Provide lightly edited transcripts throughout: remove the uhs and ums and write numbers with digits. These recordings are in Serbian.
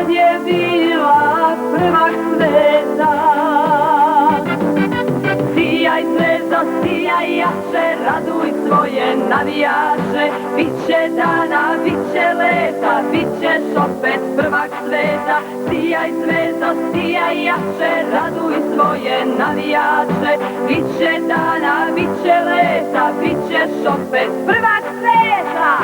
kad je bila prvak sveta. Sijaj zvezdo, sijaj jače, raduj svoje navijače. Biće dana, biće leta, bit ćeš opet prvak sveta. Sijaj zvezdo, sijaj jače, raduj svoje navijače. Biće dana, biće leta, bit ćeš opet prvak sveta.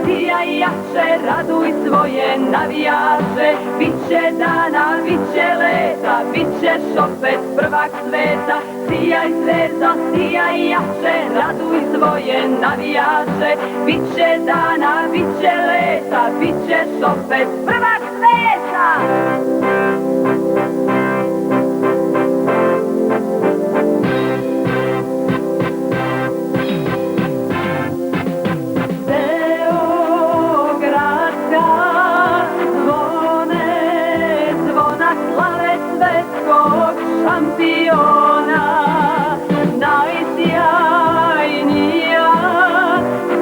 Sijaj jače, raduj svoje navijače. Biće dana, biće leta, bit ćeš opet prvak sveta. Sijaj zvezdo, sijaj jače, raduj svoje navijače. Biće dana, biće leta, bit ćeš opet prvak sveta. Šampiona, najsjajnija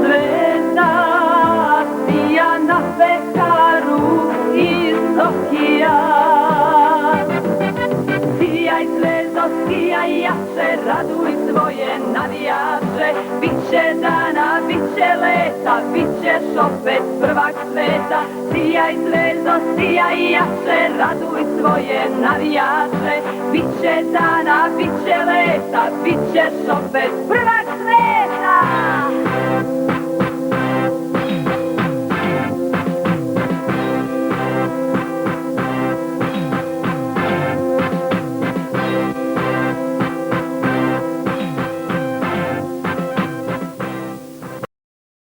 zvezda sija na pekaru iz Tokija. Sijaj zvezdo, sijaj jače, raduj svoje navijače. Biće dana, biće leta, bit ćeš opet prvak sveta. Sijaj zvezdo, sijaj jače, raduj svoje navijače. Biće dana, biće leta, bit ćeš opet prvak